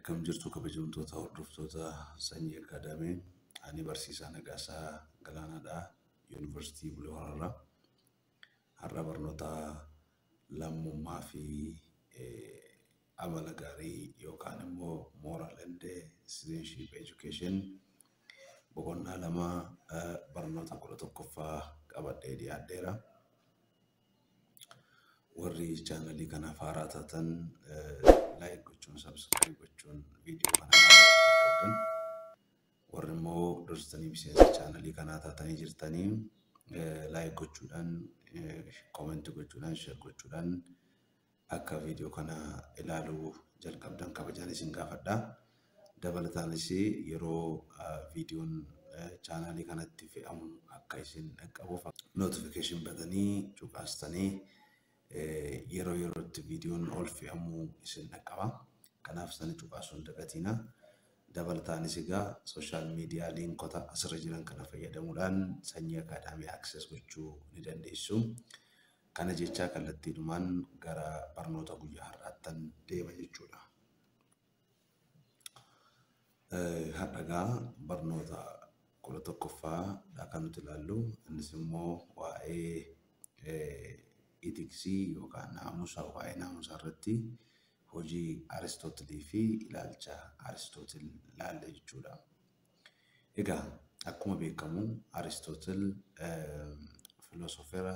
Akkam jirtu kabajamtoota hordoftoota sanyii akaadaamii ani barsiisaa Nagaasaa Galaanaadhaa Yuunivarsiitii Bulee Horaarraa har'a barnoota lammummaa fi amala gaarii yookaan immoo moral and citizenship education boqonnaa lama barnoota 11ffaa qabadhee dhiyaadheera. Warri chaanalii kana haaraa taatan like gochuun subscribe gochuun viidiyoo kana qabdan warri immoo dursitanii miseensa chaanalii kanaa taatanii jirtanii like gochuudhaan comment gochuudhaan share gochuudhaan akka viidiyoo kana ilaaluu jalqabdan kabajaan isin gaafadha. Dabalataanis yeroo viidiyoon chaanalii kanatti fe'amu akka isin qabuuf notification batanii cuqaastanii yeroo yerootti viidiyoon ol fe'amu isin qaba. Kanaaf sana cuqaasuun dagatina. Dabalataanis egaa social media linkota asirra jiran kana fayyadamuudhaan sanyii akaadaamii access gochuu ni dandeessu. Kana jechaa kallattiidhumaan gara barnoota guyyaa har'aattan deema jechuudha. Har'agaa barnoota 11ffaa kan nuti ilaallu innis immoo waa'ee itiksii yookaan naamusa waa'ee naamusa irratti hojii Aristootilii fi ilaalcha Aristootil ilaalle jechuudha. Egaa akkuma beekamu Aristootil filosoofera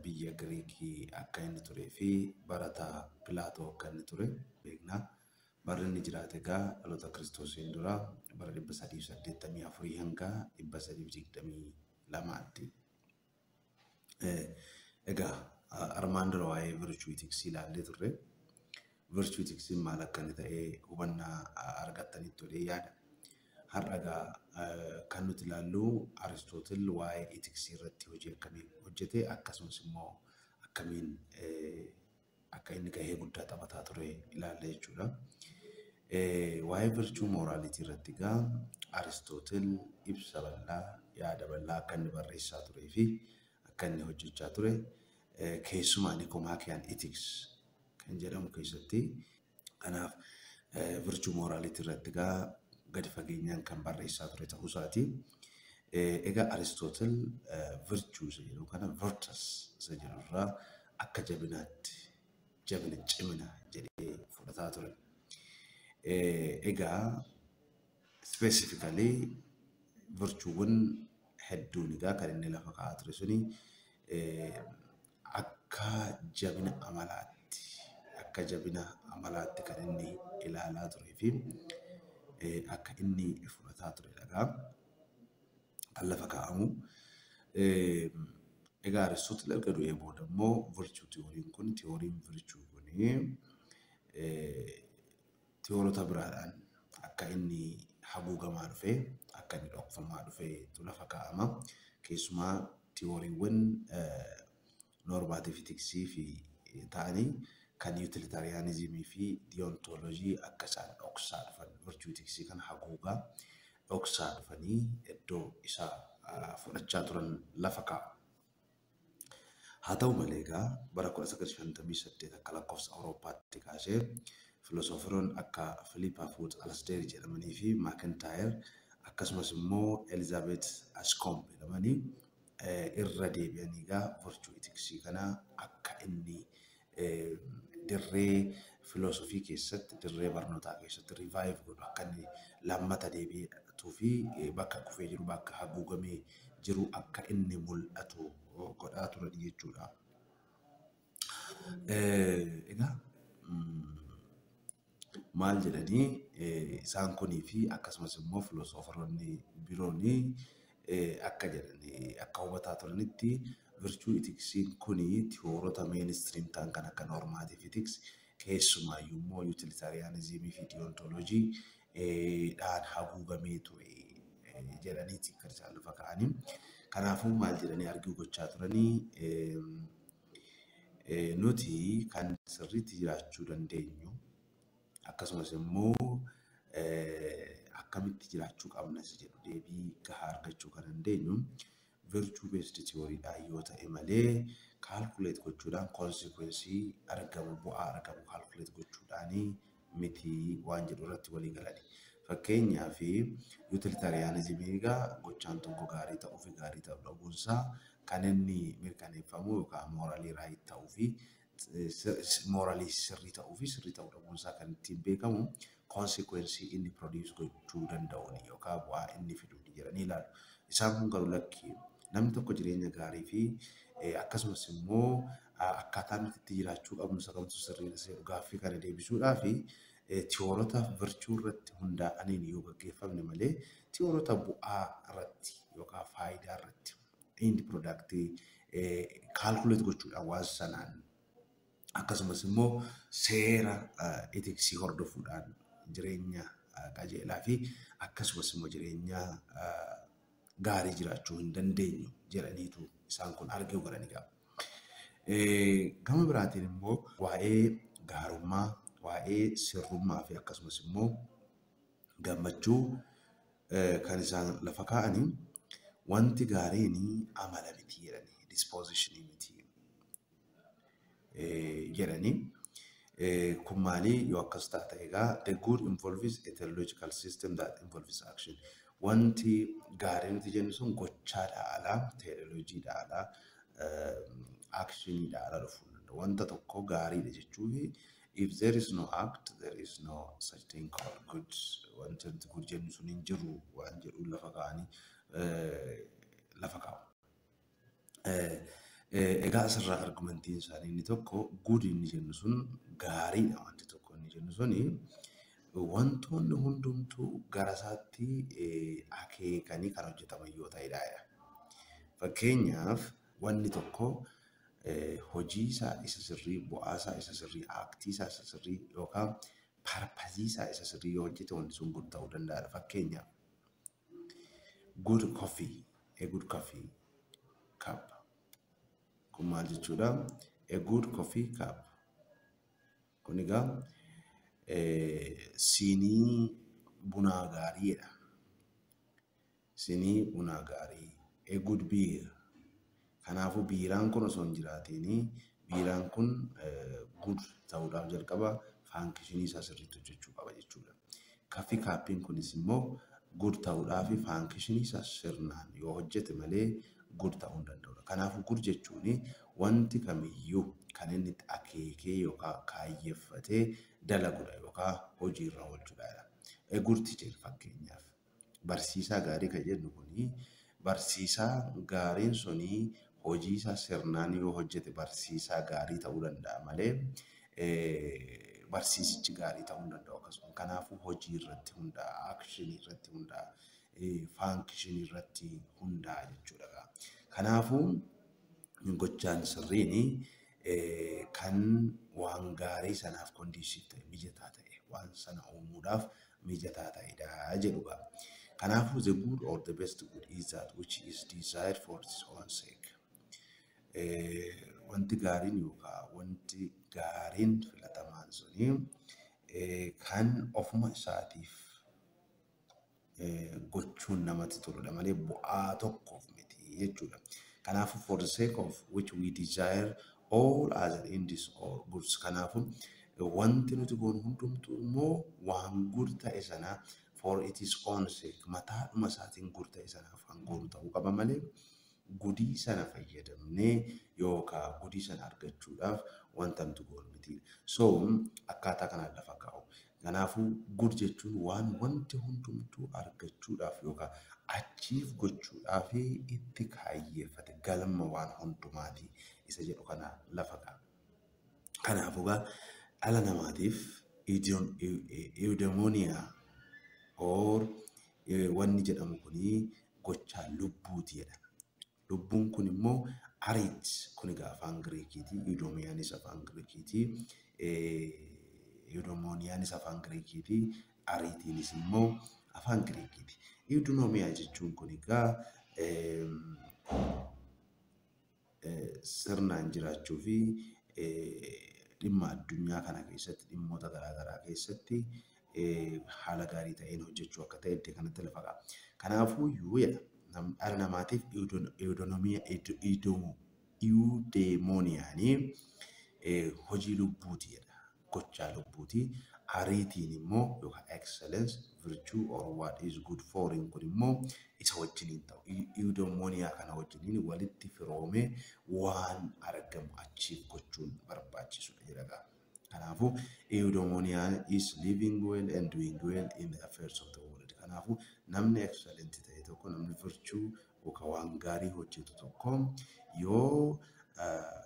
biyya Giriikii akka inni turee fi barataa Pilaatoo akka inni ture beekna. Barri inni jiraate egaa dhaloota Kiristoosiin dura bara 384 hanga 322tti. Egaa armaan dura waa'ee virtue itiksii ilaallee turre. Virtue itiksiin maal akka inni ta'ee hubannaa argattanitti tolee yaada. Har'a kan nuti ilaallu Aristootil waa'ee itiksii irratti hojii akkamii hojjete akkasumas immoo akkamiin akka inni gahee guddaa taphataa ture ilaalle jechuudha. Waa'ee virtue morality irratti egaa Aristootil ibsa bal'aa yaada bal'aa akka inni barreessaa turee fi akka inni hojjechaa ture. Keessumaa Nicomachean Ethics kan jedhamu keessatti kanaaf virtue morality irratti egaa gadi fageenyaan kan barreessaa ture ta'uu isaati. Egaa Aristootil virtue isa jedhu kana virtus isa jedhu irraa akka jabinaatti jabina cimina jedhee fudhataa ture. Egaa specifically virtuewwan hedduun egaa kan inni lafa kaa'aa ture suni akka jabina amalaatti kan inni ilaalaa turee fi akka inni fudhataa ture dhagaa kan lafa kaa'amu. Egaa Aristootil erga du'ee booda immoo virtue tiyooriin virtue kun tiyoorota biraadhaan akka inni haguugamaa dhufe akka inni dhokfamaa dhufe lafa kaa'ama. Keessumaa tiyooriiwwan normative itiksii fi ta'anii kan utilitarianismii fi deontolojii akka isaan dhoksaa dhufan virtue itiksii kan haguugaa dhoksaa dhufanii iddoo isaa fudhachaa turan lafa kaa'u. Haa ta'u malee egaa bara 1958 akka lakkoofsa Awurooppaatti kaasee filosooferoon akka Philippa Foot Alasdair jedhamanii fi Macintyre akkasumas immoo Elizabeth Anscombe jedhamanii irra deebi'anii egaa virtue itiksii kana akka inni dirree filosofii keessatti dirree barnootaa keessatti revive godhu akka inni lammata deebi'atuu fi bakka kufee jiru bakka haguugamee jiru akka inni mul'atu godhaa turan jechuudha. Egaa maal jedhanii isaan kunii fi akkasumas immoo filosooferoonni biroonni akka jedhanii akka hubataa turanitti virtue itiksiin kunii tiyoorota mainstream ta'an kan akka normative ethics keessumaayyuu immoo utilitarianismii fi deontolojii dhaan haguugamee ture jedhaniiti kan isaan lafa kaa'anii. Kanaafuu maal jedhanii arginu gochaa turanii nuti kan sirriitti jiraachuu dandeenyu akkasumas immoo akkamitti jiraachuu qabna isa jedhu deebii gahaa argachuu kan dandeenyu virtue based theory yoo ta'e malee calculate gochuudhaan consequence argamu bu'aa argamu calculate gochuudhaan miti waan jedhu irratti walii galani. Fakkeenyaaf utilitariyaanizimii egaa gochaan tokko gaarii ta'uu fi gaarii ta'uu dhabuunsaa kan inni mirkaneeffamu yookaan mooraalii raayit ta'uu fi mooraalii sirrii ta'uu fi sirrii ta'uu dhabuunsaa kan ittiin beekamu konsekwensii inni produce gochuu danda'uun yookaan bu'aa inni fiduu jedhanii ilaalu. Isaan kun garuu lakkii namni tokko jireenya gaarii fi akkasumas immoo akkaataa nuti itti jiraachuu qabnu sakamtu sirrii gaaffii kana deebisuudhaa fi tiyoorota virchuu irratti hundaa'aniin yoo gaggeeffamne malee tiyoorota bu'aa irratti yookaan faayidaa irratti indi piroodaaktii kaalkuleet gochuudhaan waan sanaan akkasumas immoo seera etiksii hordofuudhaan jireenya qajeelaa fi akkasumas immoo jireenya gaarii jiraachuu hin dandeenyu jedhaniitu isaan kun arginu godhanii qaba. Gama biraatiin immoo waa'ee gaarummaa, waa'ee sirrummaa fi akkasumas immoo gammachuu kan isaan lafa kaa'anii wanti gaariin amala miti jedhanii dispoozishinii miti jedhanii kun maalii yoo akkas taate egaa the good involves a teleological system that involves action. Wanti gaarii nuti jennu sun gochaadhaa alaa, teelooloojiidhaa alaa, actioniidhaa alaa dhufuu danda'u. Wanta tokko gaariidha jechuun if there is no act, there is no such thing called good. Wanti nuti good jennu sun hin jiru waan jedhuun lafa kaa'anii lafa kaa'u. Egaa asirraa argumentiin isaanii inni tokko good inni jennu sun gaariidha wanti tokko inni jennu suni wantoonni hundumtuu gara isaatti akeekanii kan hojjetaman yoo ta'edha. Fakkeenyaaf wanni tokko hojii isaa isa sirrii, bu'aa isaa isa sirrii, aaktii isaa isa sirrii yookaan parpazii isaa isa sirrii yoo hojjete wanti sun good ta'uu danda'a. Fakkeenyaaf good coffee, a good coffee cup. Kun maal jechuudha? A good coffee cup. Kun egaa siinii bunaa gaariidha. Siinii bunaa gaarii. A good beer. Kanaafuu biiraan kun osoo hin jiraatiin biiraan kun good ta'uudhaaf jalqaba faankishinii isaa sirriitti hojjechuu qaba jechuudha. Kaffii kaappiin kunis immoo good ta'uudhaaf faankishinii isaa sirnaan yoo hojjete malee good ta'uu hin danda'udha. Kanaafuu good jechuun wanti kamiyyuu kan inni akeekee yookaan kaayyeeffatee dalagudha yookaan hojiirra oolchudha. Good teacher fakkeenyaaf barsiisaa gaarii kan jennu kuni barsiisaa gaariin suni hojii isaa sirnaan yoo hojjete barsiisaa gaarii ta'uu danda'a malee barsiisichi gaarii ta'uu hin danda'u akkasuma. Kanaafuu hojii irratti hundaa'a, akshinii irratti hundaa'a, faankishinii irratti hundaa'a jechuudha. Kanaafuu gochaan sirriin kan waan gaarii sanaaf kondiishiif ta'e mijataa ta'e waan sana uumuudhaaf mijataa ta'edha jedhuudha. Kanaafuu the good or the best good is that which is desired for its own sake. Wanti gaariin yookaan wanti gaariin filatamaan suni kan ofuma isaatiif gochuun namatti toludha malee bu'aa tokkoof miti jechuudha. Kanaafuu for the sake of which we desire all other ends or goods. Kanaafuu wanti nuti goonu hundumtuu immoo waan good ta'e sana for its own sake mataadhuma isaatiin good ta'e sanaaf kan goonu ta'uu qaba malee gudii sana fayyadamnee yookaan gudii sana argachuudhaaf wanta nuti goonu miti. So akkaataa kanaan lafa kaa'u. Kanaafuu good jechuun waan wanti hundumtuu argachuudhaaf yookaan achiif gochuudhaaf itti kaayyeeffate galma waan hundumaati isa jedhu kana lafa kaa'u. Kanaafuu dhala namaatiif eudaimooniyaa or wanni jedhamu kuni gochaa lubbuuti jedha. Lubbuun kun immoo ariit kun egaa afaan Giriikiiti, eudaimooniyaanis afaan Giriikiiti, eudaimooniyaanis afaan Giriikiiti, ariitiinis immoo afaan Giriikiiti. Eudaimooniyaa jechuun kun egaa sirnaan jiraachuu fi dhimma addunyaa kana keessatti dhimmoota garaagaraa keessatti haala gaarii ta'een hojjechuu akka ta'e iddoo kanatti lafa ka'a. Kanaafuu dhala namaatiif eudaimooniyaanii hojii lubbuuti jedha. gochaa lubbuuti. Ariitiin immoo yookaan excellence, virtue or what is good for kun immoo isa wajjiniin ta'u. Eudaimonia kana wajjiniin walitti firoomee waan argamu achiif gochuun barbaachisudha jedha. Kanaafuu eudaimonia is living well and doing well in the affairs of the world. Kanaafuu namni excellent ta'e tokko, namni virtue yookaan waan gaarii hojjetu tokko yoo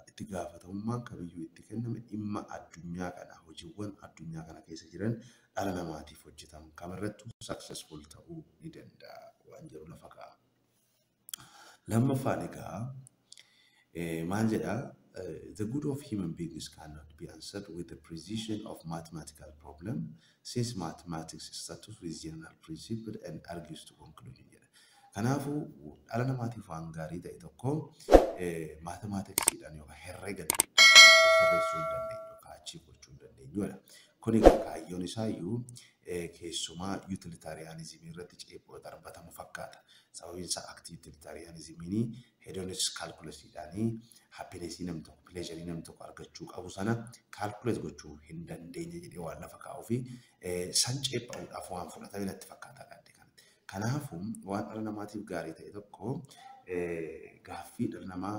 itti gaafatamummaan kamiyyuu itti kenname dhimma addunyaa kana, hojiiwwan addunyaa kana keessa jiran dhala namaatiif hojjetamu kamirrattuu successful ta'uu ni danda'a waan jedhu lafa kaa'a. Lammaffaan egaa maal jedhaa? The good of human beings cannot be answered with the precision of mathematical problem, since mathematics starts with general principle and argues to conclusion. Kanaafuu dhala namaatiif waan gaarii ta'e tokko mathematicsdhaan yookaan herregaan sirreessuu hin dandeenyu yookaan achii gochuu hin dandeenyudha. Kun kaayyoon isaa iyyuu keessumaa utilitarianismii irratti ceephoo darbatamu fakkaata. Sababiin isaa aktii utilitarianismiin hedonist calculasidhaanii happinessii namni tokko, pleasureii namni tokko argachuu qabu sana calculate gochuu hin dandeenye jedhee waan lafa kaa'uu fi san ceephaa'uudhaaf waan fudhatame natti fakkaata. Kanaafuu waan dhala namaatiif gaarii ta'e tokko gaaffii dhala namaa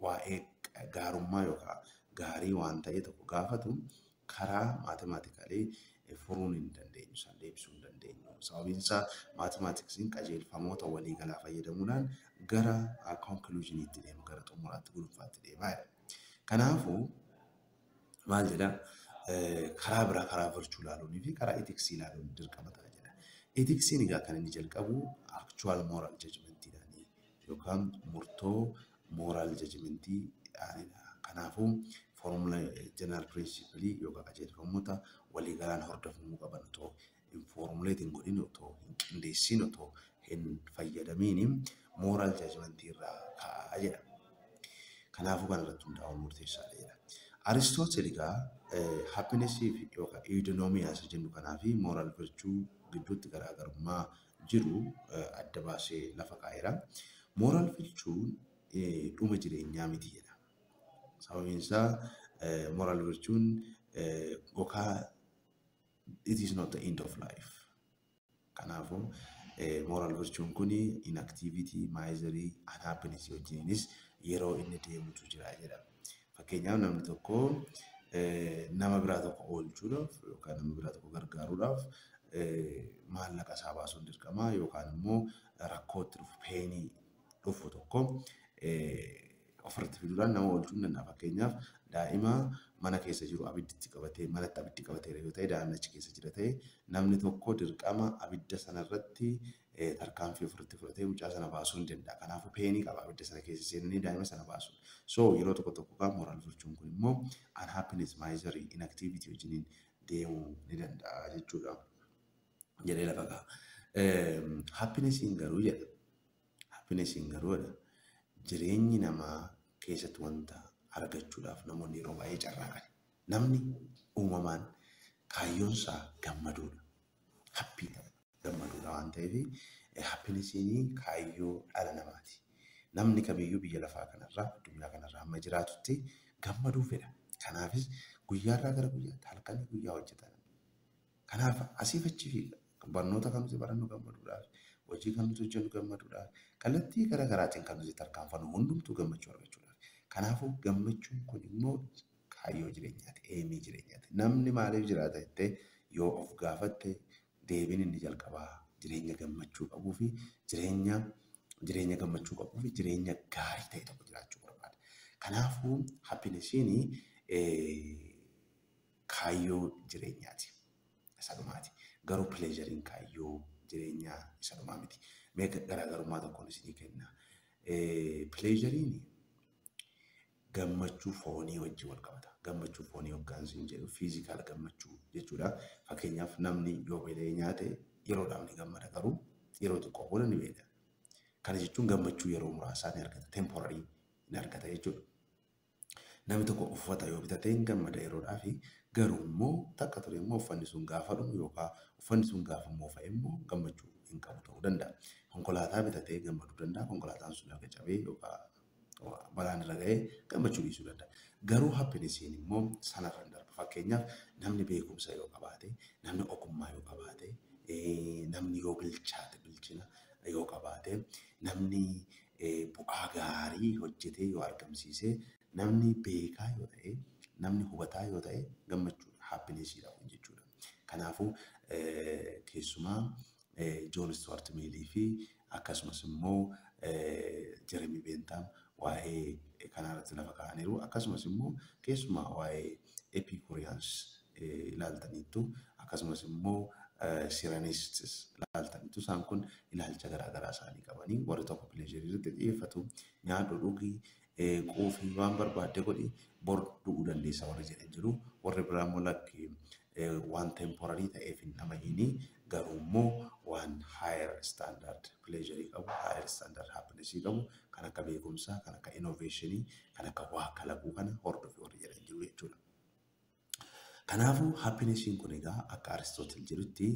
waa'ee gaarummaa yookaan gaarii waan ta'e tokko gaafatu karaa maatemaatikalii furuun hin dandeenyu, san deebisuu hin dandeenyu. Sababiin isaa maatemaatiksiin qajeelfamoota waliigalaa fayyadamuudhaan gara conclusioniitti deemu, gara xumuraatti gudunfaatti deemaa jira. Kanaafuu maal jedhaa? Karaa biraa, karaa virchuu ilaaluunii fi karaa etiksii ilaaluun dirqama ta'a. Ethiksiin egaa kan inni jalqabu actual moral judgmentidhaani yookaan murtoo moral judgmentidhaanidha. Kanaafuu formula general principle yookaan qajeelfamoota waliigalaan hordofamuu qaban otoo hin formulatiin godhin, otoo hin qindeessin, otoo hin fayyadamiin moral judgment irraa ka'aa jedha. Kanaafuu kan irratti hundaa'uun murteessaadha jedha. Aristotle egaa happinessii fi yookaan eudaimonia isa jennu kanaa fi moral virtue gidduutti garaagarummaa jiru adda baasee lafa kaa'eera. Moral virtuun dhuma jireenyaa miti jedha. Sababiin isaa moral virtuun yookaan it is not the end of life. Kanaafuu moral virtuun kun inactivity, misery, unhappiness wajjinis yeroo inni deemutu jira jedha. Fakkeenyaaf namni tokko nama biraa tokko oolchuudhaaf yookaan nama biraa tokko gargaaruudhaaf maallaqa isaa baasuun dirqama yookaan immoo rakkootti dhufu peenii dhufu tokko ofirratti fiduudhaan nama oolchuu hin danda'a. Fakkeenyaaf daa'ima mana keessa jiru abiddi qabatee manatti abiddi qabateera yoo ta'e daa'imni achi keessa jira ta'e namni tokko dirqama abidda sanarratti tarkaanfii ofirratti fudhatee mucaa sana baasuu hin danda'a. Kanaafuu peenii qaba abidda sana keessa seenanii daa'ima sana baasu. So yeroo tokko tokko kan moral virtuun kun immoo unhappiness, misery, inactivity wajjiniin deemuu ni danda'a jechuudha. Jedhee lafa ka'a. Happinessiin garuu jedha. Happinessiin garuu jireenyi namaa keessatti wanta argachuudhaaf namoonni yeroo baay'ee carraaqan. Namni uumamaan kaayyoonsaa gammaduudha. Happii gammaduudha waan ta'eef happinessiin kaayyoo dhala namaati. Namni kamiyyuu biyya lafaa kanarraa, addunyaa kanarraa amma jiraatutti gammaduu fedha. Kanaafis guyyaarraa gara guyyaatti halkanii guyyaa hojjetan. Kanaaf asiif achi fiiga. Barnoota kan nuti barannu gammaduudhaaf, hojii kan nuti hojjennu gammaduudhaaf, kallattii garaa garaatiin kan nuti tarkaanfannu hundumtuu gammachuu argachuudhaaf. Kanaafuu gammachuun kun immoo kaayyoo jireenyaati, eemii jireenyaati. Namni maaliif jiraata jettee yoo of gaafatte deebiin inni jalqabaa jireenya gammachuu qabuu fi jireenya gammachuu qabuu fi jireenya gaarii ta'e tokko jiraachuu barbaada. Kanaafuu happinessiin kaayyoo jireenyaati. Isa dhumaati. Garuu pleasurein kaayyoo jireenyaa isa dhumaa miti. Mee garaagarummaa tokkoon isinii kenna. Pleasurein gammachuu foonii wajjin wal qabata. Gammachuu foonii hoggaan isin jedhu fiizikaal gammachuu jechuudha. Fakkeenyaaf namni yoo beelee nyaate yeroodhaaf ni gammada garuu yeroo xiqqoo booda ni beela. Kana jechuun gammachuu yeroo muraasaa ni argata. Temporary ni argata jechuudha. Namni tokko uffata yoo bitate hin gammada yeroodhaaf garuu immoo takka ture immoo uffanni sun gaafa dhumu yookaan uffanni sun gaafa moofa'e immoo gammachuu hin qabu ta'uu danda'a. Konkolaataa bitatee gammaduu danda'a. Konkolaataan sun erga cabee yookaan balaan irra ga'ee gammachuu dhiisuu danda'a. Garuu happinessiin immoo sanarra hin darbu. Fakkeenyaaf namni beekumsa yoo qabaate, namni ogummaa yoo qabaate, namni yoo bilchaate bilchina yoo qabaate, namni bu'aa gaarii hojjetee yoo argamsiise, namni beekaa yoo ta'e, namni hubataa yoo ta'e gammachuudha. Happinessiidha kun jechuudha. Kanaafuu keessumaa Joon Stuart Miilii fi akkasumas immoo Jeremy Bentham waa'ee kanarratti lafa kaa'aniiru. Akkasumas immoo keessumaa waa'ee Epicureans ilaaltaniittu akkasumas immoo Siranists ilaaltaniittu isaan kun ilaalcha garaagaraa isaanii qabanii warri tokko pleasure irratti xiyyeeffatu nyaadhu dhugii quufii waan barbaadde godhi bor dhuguu dandeessa warri jedhan jiru. Warri biraa immoo lakki waan temporary ta'eef hin dhama'iini garuu immoo waan higher standard pleasure qabu, higher standard happiness qabu kan akka beekumsaa, kan akka innovationii, kan akka waa kalaquu kana hordofii warri jedhan jiru jechuudha. Kanaafuu happinessiin kun egaa akka Aristotle jedhutti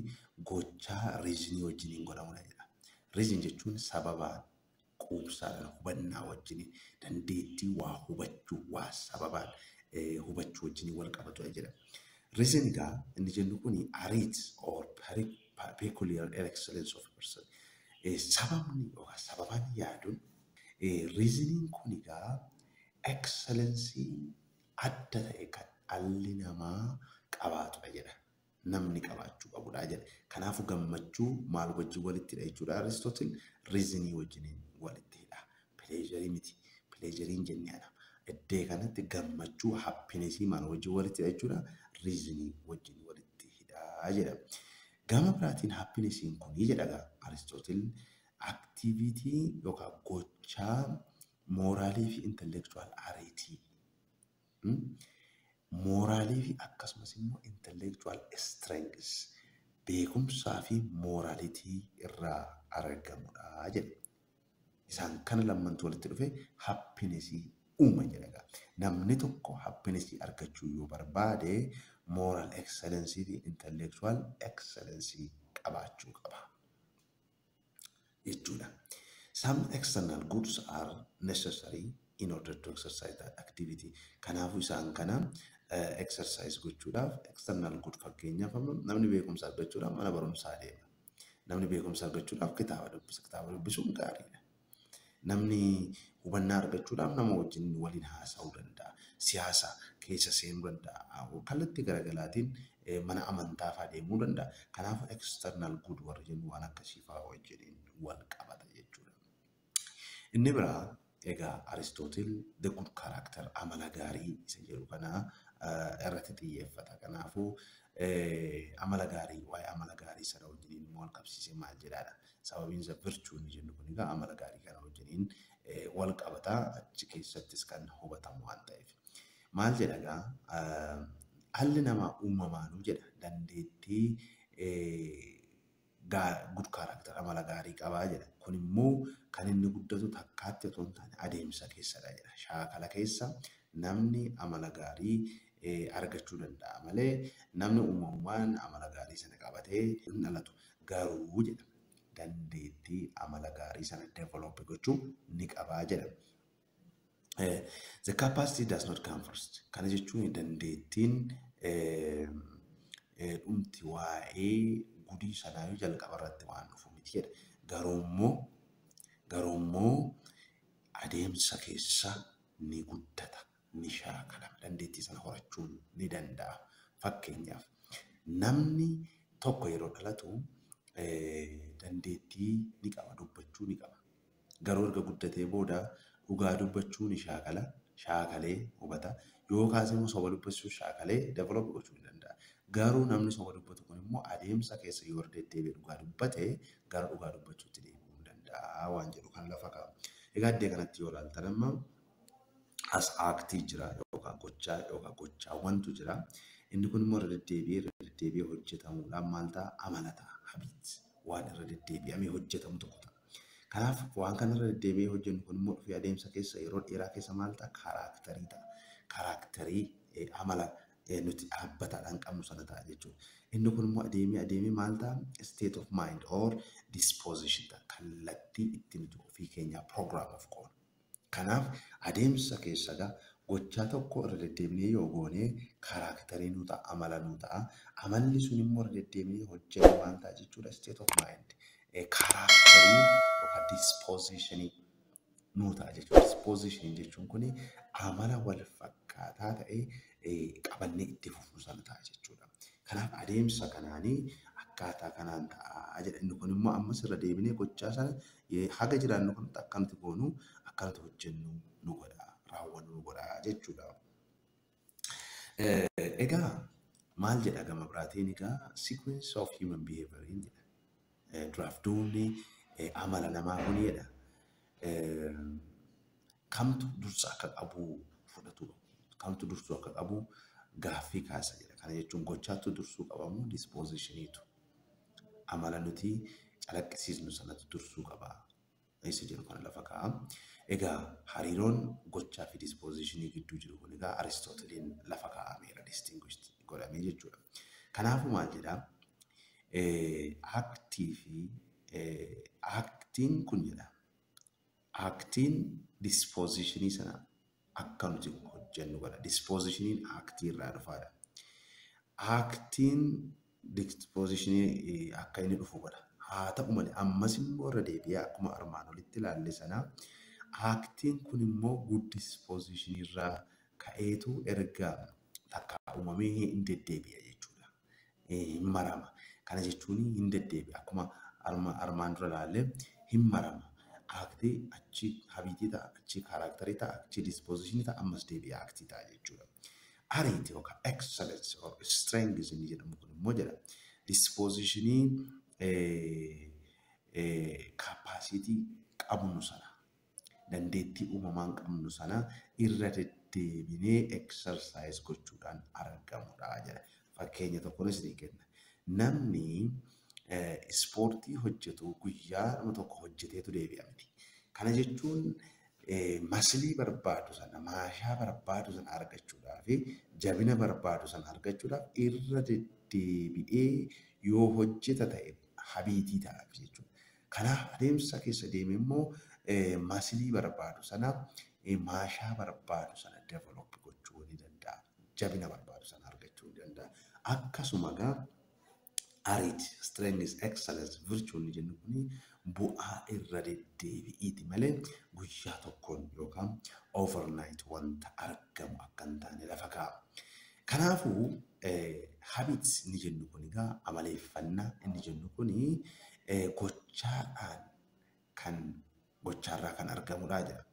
gochaa reasonii wajjiniin godhamudha jedha. Reason jechuun sababaan quubsaadhaan hubannaa wajjiniin dandeettii waa hubachuu, waa sababaan hubachuu wajjiniin wal qabatudha jedha. Reason egaa inni jennu kun ariit or peculiar excellence of a person. Sababni yookaan sababaan yaaduun reasoniin kun egaa excellency adda ta'e kan dhalli namaa qabaatudha jedha. Namni qabaachuu qabudha jedha. Kanaafuu gammachuu maal wajjin walitti hidha jechuudha. Aristotle reasonii wajjiniin walitti hidha. Pleasureii miti. Pleasurein jenneedha. Iddee kanatti gammachuu happinessii maal wajjin walitti hidha jechuudha. Reasonii wajjin walitti hidha jedha. Gama biraatiin happinessiin kunii jedha Aristotle activity yookaan gochaa mooraalii fi intellectual ariitii. Mooraalii fi akkasumas immoo intellectual strengths beekumsaa fi moraalitii irraa argamudha jedha. Isaan kana lammantu walitti dhufe happinessii uuma jedha. Namni tokko happinessii argachuu yoo barbaade moral excellence fi intellectual excellence qabaachuu qaba jechuudha. Some external goods are necessary in order to exercise that activity. Kanaafuu isaan kana exercise gochuudhaaf external good fakkeenyaaf namni beekumsa argachuudhaaf mana barumsaa deema. Namni beekumsa argachuudhaaf kitaaba dubbisuun gaariidha. Namni hubannaa argachuudhaaf nama wajjin waliin haasa'uu danda'a. Siyaasa keessa seenuu danda'a. Kallattii garagalaatiin mana amantaa fa'aa deemuu danda'a. Kanaafuu external good warri jennu waan akkasii fa'aa wajjin wal qabata jechuudha. Inni biraa egaa Aristotle the good character amala gaarii isa jedhu kana irratti xiyyeeffata. Kanaafuu amala gaarii waa'ee amala gaarii sana wajjin wal qabsiisee maal jedhaadha. Sababiin isa virtue inni jennu kun egaa amala gaarii kana wajjin wal qabata achi keessattis kan hubatamu waan ta'eef. Maal jedha egaa dhalli namaa uumamaanuu jedha dandeettii good character amala gaarii qabaa jedha. Kun immoo kan inni guddatu takkaatti otoo hin taane adeemsa keessadha jedha. Shaakala keessa namni amala gaarii argachuu danda'a malee namni uumamumaan amala gaarii sana qabatee hin dhalatu. Garuu jedha dandeettii amala gaarii sana develop gochuu ni qabaa jedha. The capacity does not come first. Kana jechuun dandeettiin dhumti waa'ee gudii sanaa yoo jalqaba irratti waan dhufu miti jedha. Garuu immoo adeemsa keessa ni guddata, ni shaakala. Dandeettii sana horachuun ni danda'a. Fakkeenyaaf namni tokko yeroo dhalatu dandeettii ni qaba, dubbachuu ni qaba. Garuu erga guddatee booda dhugaa dubbachuu ni shaakala, shaakalee hubata. Yookaas immoo soba dubbachuu shaakalee develop gochuu ni danda'a. Garuu namni soba dubbatu kun immoo adeemsa keessa yoo deddeebi'ee dhugaa dubbate gara dhugaa dubbachuutti deebi'uu ni danda'a waan jedhu kan lafa kaa'u. Egaa iddoo kanatti yoo ilaaltan amma as aaktii jira yookaan gochaawwantu jira. Inni kun immoo irra deddeebi'ee hojjetamuudhaan maal ta'a amala ta'a habit waan irra deddeebi'amee hojjetamu tokko ta'a. Kanaaf waan kana irra deddeebi'ee hojjennu kun immoo dhufee adeemsa keessa yeroo dheeraa keessa maal ta'a karaakterii ta'a. Karaakterii amala nuti dhaabbataadhaan qabnu sana ta'a jechuudha. Inni kun immoo adeemee maal ta'a state of mind or disposition ta'a. Kallattii ittiin ofii keenyaa program of goonu. Kanaaf adeemsa keessa gaa gochaa tokko irra deddeebinee yoo goone karaaktarii nu ta'a, amala nu ta'a. Amalli sun immoo irra deddeebinee hojjennu waan ta'a jechuudha. State of mind. Karaaktarii yookaan dispositionii nu ta'a jechuudha. Dispositionii jechuun kuni amala wal fakkaataa ta'ee qabannee itti fufnu sana ta'a jechuudha. Kanaaf adeemsa kanaanii akkaataa kanaan ta'a jedha. Inni kun immoo ammas irra deebinee gochaa sana haga jiraannu kun akka nuti goonu akka nuti hojjennu nu godha, raawwannu nu godha jechuudha. Egaa maal jedha gama biraatiin egaa sequence of human behavior jedha. Draaftuun amala namaa kun jedha. Kamtu dursa akka qabu fudhatu, kamtu dursuu akka qabu gaaffii kaasa jedha. Kana jechuun gochaatu dursuu qabamu dispositioniitu. Amala nuti calaqqisiisnu sanatu dursuu qaba. Isa jedhu kana lafa kaa'a. Egaa hariiroon gochaa fi dispositionii gidduu jiru kun egaa Aristooteliin lafa kaa'ameera distinguished godhamee jechuudha. Kanaafuu maal jedhaa? Aktii fi aktiin kun jedha. Aktiin dispositionii sana akka nuti hojjennu godha. Dispositioniin aktii irraa dhufaadha. Aktiin dispositionii akka inni dhufu godha. Haa ta'u malee ammas immoo irra deebi'ee akkuma armaan olitti ilaalle sana aktiin kun immoo good disposition irraa ka'eetu erga takka uumamee hin deddeebi'a jechuudha. Hin marama. Kana jechuun hin deddeebi'a. Akkuma armaan dura ilaalle hin marama. Aktii achi habiitii ta'a, achi kaaraaktarii ta'a, achi dispositionii ta'a, ammas deebi'a aktii ta'a jechuudha. Ariitii yookaan excellence or strength inni jedhamu kun immoo jedha. Dispositionii capacity qabnu sana, dandeettii uumamaan qabnu sana irra deddeebinee exercise gochuudhaan argamudha jedha. Fakkeenya tokkonis ni kenna. Namni ispoortii hojjetu guyyaa nama tokko hojjeteetu deebi'a miti. Kana jechuun maslii barbaadu sana, maashaa barbaadu sana argachuudhaa fi jabina barbaadu sana argachuudhaaf irra deddeebi'ee yoo hojjeta ta'e habiitii ta'aaf jechuudha. Kanaaf adeemsa keessa deemee immoo maslii barbaadu sana, maashaa barbaadu sana develop gochuu ni danda'a. Jabina barbaadu sana argachuu ni danda'a. Akkasuma egaa ariitii, strength, excellence, virtue ni jennu kuni bu'aa irra deddeebi'iiti malee guyyaa tokkoon yookaan overnight wanta argamu akka hin taane lafa kaa'a. Kanaafuu habits ni jennu kun egaa amaleeffannaa inni jennu kuni gochaadhaan kan gochaarraa kan argamudha jedha.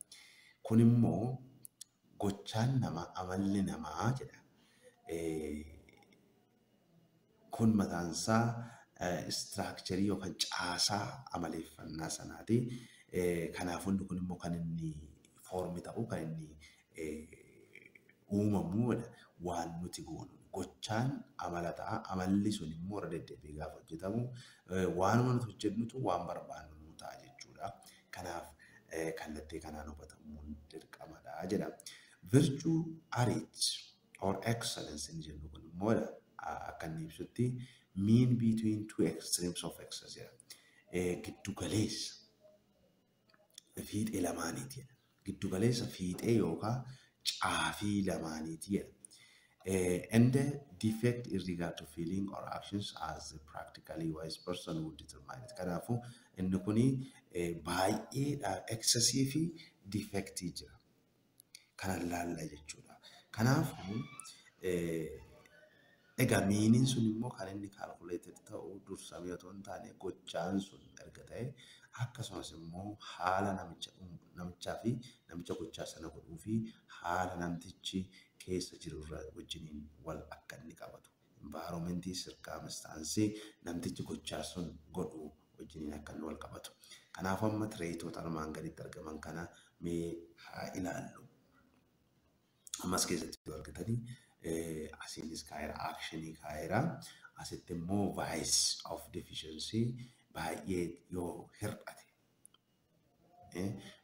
Kun immoo gochaan namaa amalli namaa jedha. Kun mataansaa istiraakcharii yookaan caasaa amaleeffannaa sanaati. Kanaaf hundi kun immoo kan inni foormi ta'u, kan inni uumamu waan nuti goonu. Gochaan amala ta'a. Amalli sun immoo irra deddeebi'ee gaafa hojjetamu waanuma nuti hojjennutu waan barbaannu nu ta'a jechuudha. Kanaaf kallattii kanaan hubatamuun dirqamadha jedha. Virtue, ariit or excellence inni jennu kun immoo akka inni ibsutti mean between two extremes of excess jedha. Giddu galeessa fiixee lamaaniiti jedha. Giddu galeessa fiixee yookaan caafii lamaaniiti jedha. And the defect in regard to feeling or actions as a practically wise person would determine it. Kanaafuu inni kuni baay'ee excessii fi defectii jira. Kana ilaalla jechuudha. Kanaafuu egaa miiniin sun immoo kan inni calculated ta'u dursamee otoo hin taane gochaan sun erga ta'e akkasumas immoo haala namichaa fi namicha gochaa sana godhuu fi haala namtichi keessa jiru irraa wajjiniin wal akka inni qabatu. Environmentii circumstance namtichi gochaa sun godhu wajjiniin akka inni wal qabatu. Kanaaf amma tireetoota armaan gaditti argaman kana mee haa ilaallu. Ammas keessatti argatanii asiinis kaa'eera, actionii kaa'eera. Asitti immoo vice of deficiency baay'ee yoo hir'ate,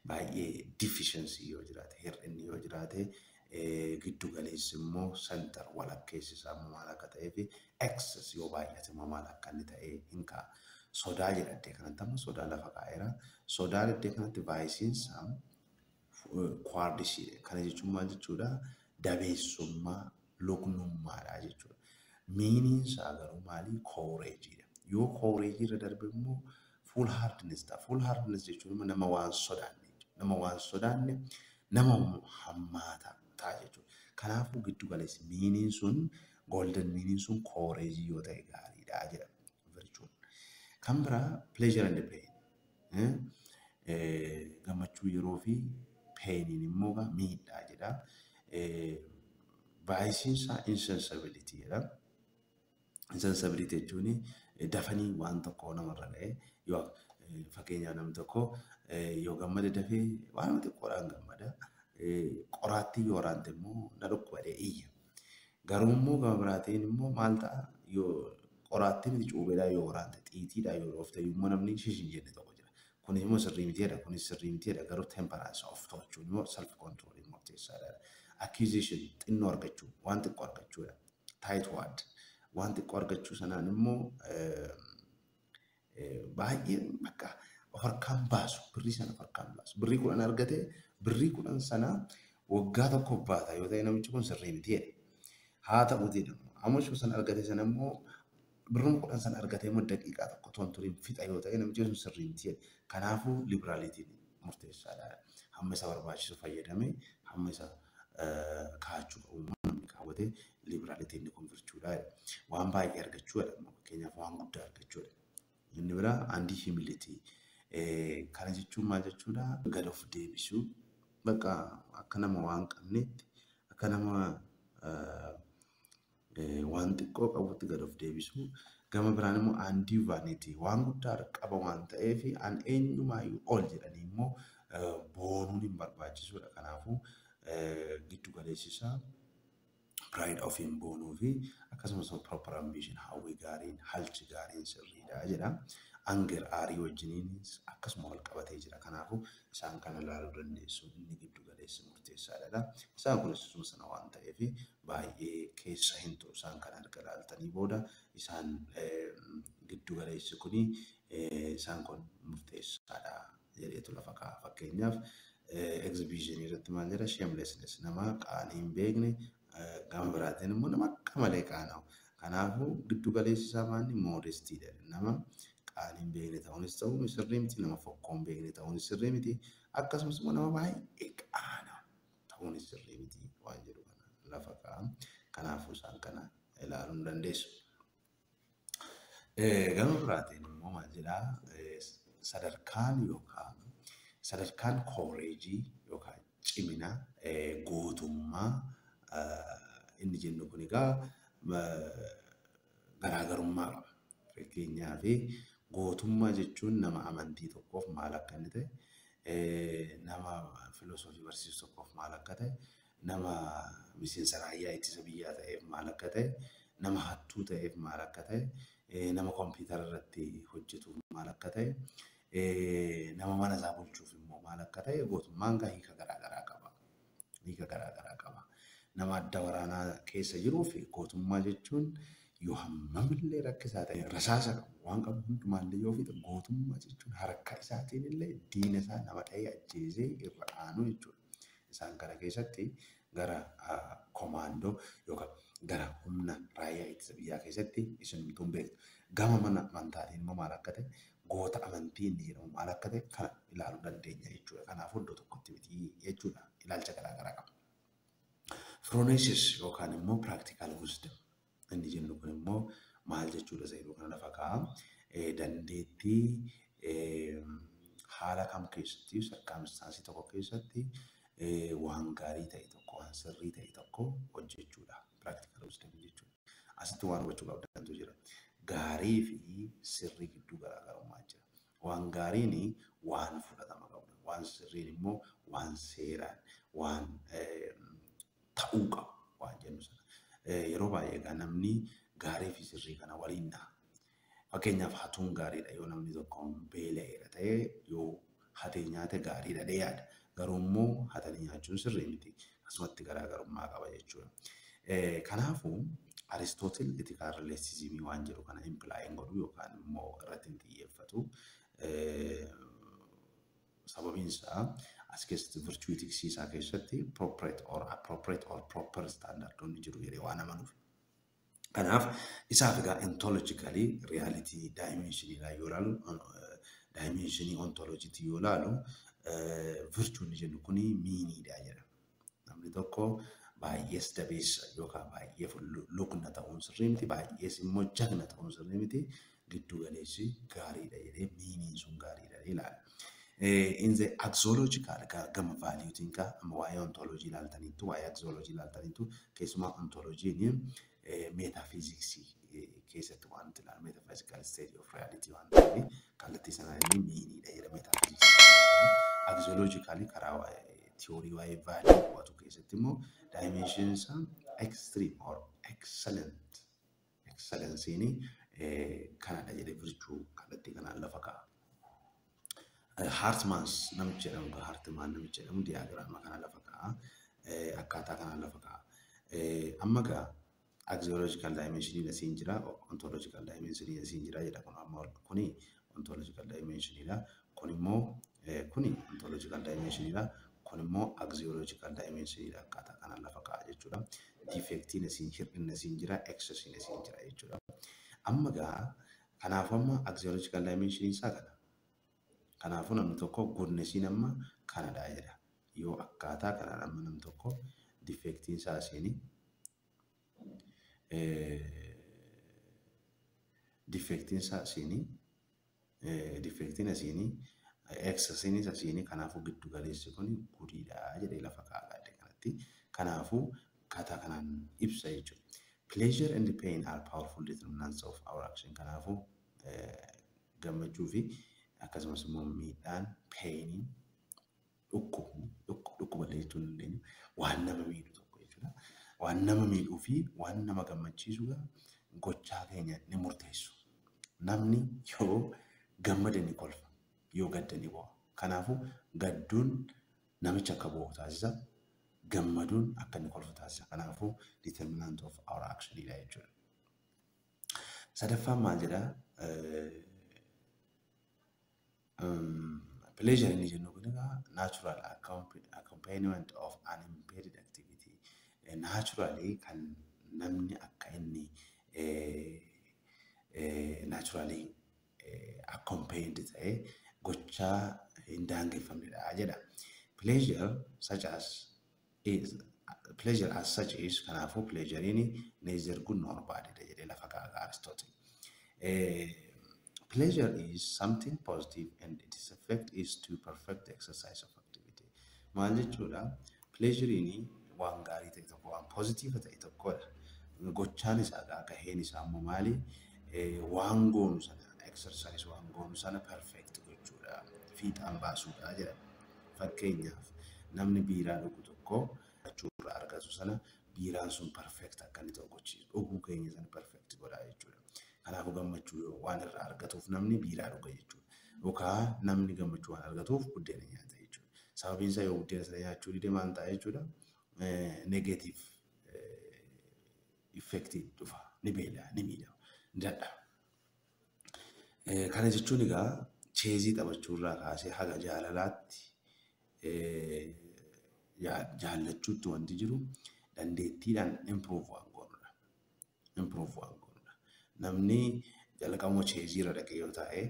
baay'ee deficiency yoo jiraate, hir'inni yoo jiraate, giddu galeessi immoo center walakkeessi isaa maal akka ta'ee fi excess yoo baay'ate maal akka inni ta'e hin kaa'a. Sodaa jedhaddee kanatti amma sodaa lafa kaa'eera. Sodaa jettee kanatti vaayisiinsa kwaardishiidha. Kana jechuun maal jechuudha? Dabeessummaa loqnummaadha jechuudha. Miiniin isaa garuu maali? Kooreejiidha. Yoo kooreejii irra darbe immoo full hardness ta'a. Full hardness jechuun immoo nama waan sodaanne jechuudha. Nama waan sodaanne nama hammaataa ta'a jechuudha. Kanaafuu giddu galeessi miiniin sun golden miiniin sun kooreejii yoo ta'e gaariidha jedhama. Virchuun. Kan biraa pleasure and pain. Gammachuu yeroo fi painiin immoo miidhaa jedha. Baay'isiinsa insensibility jedha. Insensibility jechuun dafanii waan tokko namarra ga'e yoo fakkeenyaaf namni tokko yoo gammade dafee waan xiqqoodhaan gammada. Qoraattii yoo waraante immoo na dhukkubadee iyya. Garuu immoo gama biraatiin immoo maal ta'a yoo qoraattii miti cuubeedhaa yoo waraante xiitiidhaa yoo dhoofte immoo namni shishin jenne tokko jira. Kunis immoo sirrii mitiidha. Kunis sirrii mitiidha. Garuu temperance of to'achuun immoo self control murteessaadha. Accusation xinnoo argachuu waan xiqqoo argachuudha. Tight word waan xiqqoo argachuu sanaan immoo baay'ee bakka harkaan baasu birrii sana harkaan baasu. Birrii 10 argate birrii 10 sana waggaa tokko baata yoo ta'e namichi kun sirrii mitiidha. Haa ta'uutii immoo ammoo sana argate sana immoo birruma 10 sana argatee immoo daqiiqaa tokko tontoliin fixa yoo ta'e namichi sun sirrii mitiidha. Kanaafuu liberaalitiin murteessaadha. Hamma isa barbaachisu fayyadamee hamma isa kaachuu qabu namni kaawwate liberaalitiin kun virchuudha. Waan baay'ee argachuudha. Fakkeenyaaf waan guddaa argachuudha. Inni biraa anti humility. Kana jechuun maal jechuudha? Gad of deebisuu. Bakka akka nama waan qabneetti akka nama waan xiqqoo qabutti gad of deebisuu. Gama biraan immoo anti vanity. Waan guddaa qaba waan ta'eef an eenyumaayyuu ol jedhanii immoo boonuun hin barbaachisuudha. Kanaafuu giddu galeessisaa pride of hin boonuu fi akkasumas proper ambition hawwii gaariin halchi gaariin sirriidha jedha. Anger aarii wajjiniinis akkasuma wal qabatee jira. Kanaafuu isaan kana ilaaluu dandeessu inni giddu galeessi murteessaadha. Isaan kunis sana waan ta'eef baay'ee keessa hin ta'u. Isaan kana erga ilaaltanii booda isaan giddu galeessi kuni isaan kun murteessaadha jedheetu lafa kaa'a. Fakkeenyaaf exhibition irratti maal jedha? Shamelessness nama qaanii hin beekne gama biraatiin immoo nama akka malee qaana'u. Kanaafuu giddu galeessi isaa maanni modestiidha. Nama qaanii hin beekne ta'uunis ta'uu sirrii miti. Nama fokkoo hin beekne ta'uunis sirrii miti. Akkasumas immoo nama baay'ee qaana'u ta'uunis sirrii miti waan jedhu kana lafa kaa'a. Kanaafuu isaan kana ilaaluu dandeessu. Gama biraatiin immoo maal jedhaa? Sadarkaan kooreejii yookaan cimina gootummaa inni jennu kun egaa garaagarummaa qaba. Fakkeenyaaf gootummaa jechuun nama amantii tokkoof maal akka inni ta'e, nama filosoofii barsiisu tokkoof maal akka ta'e, nama miseensa raayyaa ittisa biyyaa ta'eef maal akka ta'e, nama hattuu ta'eef maal akka ta'e, nama kompiitara irratti hojjetuuf maal akka ta'e, nama mana isaa bulchuuf immoo maal akka ta'e gootummaan hiika garaagaraa qaba. Hiika garaagaraa qaba. Nama adda waraanaa keessa jiruuf gootummaa jechuun yoo hammamillee rakkisaa ta'e rasaasa qabu waan qabu hundumaallee yoo fixe gootummaa jechuun harka isaatiin illee diina isaa nama dha'ee ajjeesee irra aanu jechuudha. Isaan kana keessatti gara komaandoo yookaan gara humna raayyaa ittisa biyyaa keessatti isinumtuu hin beektu. Gama mana amantaatiin immoo maal akka ta'e goota amantii inni jedhamu maal akka ta'e kana ilaaluu dandeenya jechuudha. Kanaafuu iddoo tokkotti miti jechuudha. Ilaalcha garaagaraa qaba. Phronesis yookaan immoo practical wisdom inni jennu kun immoo maal jechuudha seeruu kana lafa kaa'a. Dandeettii haala kam keessatti sarkaamistaansii tokko keessatti waan gaarii ta'e tokko waan sirrii ta'e tokko hojjechuudha. Practical wisdom jechuudha. Asitti waan hubachuu qabdantu jira. Gaarii fi sirrii gidduu garaagarummaa jira. Waan gaariin waan fudhatama qabudha. Waan sirriin immoo waan seeraan waan ta'uu qabu waan jennu sana. Yeroo baay'ee egaa namni gaarii fi sirrii kana waliin dhaha. Fakkeenyaaf hatuun gaariidha yoo namni tokko beela'eera ta'ee yoo hatee nyaate gaariidha jedhee yaada. Garuu immoo hatanii nyaachuun sirrii miti. Akkasumatti garaagarummaa qaba jechuudha. Kanaafuu Aristootel etikaal rileesizimii waan jedhu kana impilaayin godhu yookaan immoo irratti hin xiyyeeffatu. Sababiin isaa as keessatti virtue ethics isaa keessatti appropriate or proper standardonni jiru jedhee waan amanuuf. Kanaaf isaaf egaa ontologically reality dimensionidha yoo ilaalu dimensionii ontologiitii yoo ilaalu virtue ni jennu kuni miiniidha jedha. Namni tokko baay'ees dabeessa yookaan baay'ee lukna ta'uun sirrii miti baay'ees immoo jagna ta'uun sirrii miti giddu galeessi gaariidha jedhee miiniin sun gaariidha ilaala. In the axiological gama valuetiin amma waa'ee ontology ilaaltaniitu waa'ee axiology ilaaltaniitu keessumaa ontologiin metaphysics keessatti waan ilaalu metaphysical state of reality waan ta'eef kallattii sanaan inni miiniidha jedha metaphysics. Axiologically karaa waa'ee theory waa'ee value qo'atu keessatti immoo dimensions extreme or excellenceeni kanadha jedhee virtue kallattii kanaan lafa kaa'a. Hartmans namicha jedhamu Hartman namicha jedhamu diyaagiraama kana lafa kaa'a akkaataa kanaan lafa kaa'a. Amma gaa axiological dimension siin jira ontological dimension siin jira jedha kun amma kuni ontological dimension kun immoo kuni ontological dimension kun immoo axiological dimension akkaataa kanaan lafa kaa'a jechuudha. Defectiin siin hir'inni siin jira excessin siin jira jechuudha. Amma gaa kanaaf amma axiological dimension isaa kana. Kanaafuu namni tokko goodnessiin amma kanadha jedha. Yoo akkaataa kanaan amma namni tokko defectiin isaa siinii defectiin asiinii excessin isaa siinii kanaafuu giddu galeessi kun gudiidha jedhee lafa kaa'a kanatti. Kanaafuu akkaataa kanaan ibsa jechuudha. Pleasure and pain are powerful determinants of our action. Kanaafuu gammachuu fi akkasumas immoo miidhaan painiin dhukkuba jechuun dandeenyu waan nama miidhu tokko jechuudha. Waan nama miidhuu fi waan nama gammachiisu gochaa keenya ni murteessu. Namni yoo gammade ni kolfa, yoo gadda ni bo'a. Kanaafuu gadduun namicha akka bo'u taasisa, gammaduun akka inni kolfu taasisa. Kanaafuu determinant of our action dha jechuudha. Sadaffaan maal jedhaa? Pleasure in the natural accompaniment of unimpeded activity. Naturally, can namni akka inni naturally accompanied ta'ee gochaa hin daangeffamnedha jedha. Pleasure as such is kanaafuu pleasurein neither good nor bad jedhee lafa kaa'a Aristotle. Pleasure is something positive and its effect is to perfect the exercise of activity. Maal jechuudha? Pleasurein waan gaarii ta'e tokko waan positive ta'e tokkodha. Gochaan isaa gaheen isaa immoo maali? Waan goonu sana exercise waan goonu sana perfect gochuudha. Fiixaan baasuudha jedha. Fakkeenyaaf namni biiraa dhugu tokko achuurraa argatu sana biiraan sun perfect akka inni ta'u gochiisu. Dhuguu keenya sana perfect godhaa jechuudha. Kanaafuu gammachuu waan irraa argatuuf namni biiraa dhuga jechuudha. Yookaan namni gammachuu waan argatuuf buddeena nyaata jechuudha. Sababiin isaa yoo buddeena sana nyaachuu dide maal ta'a jechuudha? Negative effect dhufa. Ni beela, ni miidha, ni dadha. Kana jechuun egaa cheezii taphachuurraa kaasee haga jaalalaatti jaallachuutti wanti jiru dandeettiidhaan improve waan goonudha. Improve waan goonudha. Namni jalqabuma cheezii irra dhaqee yoo taa'e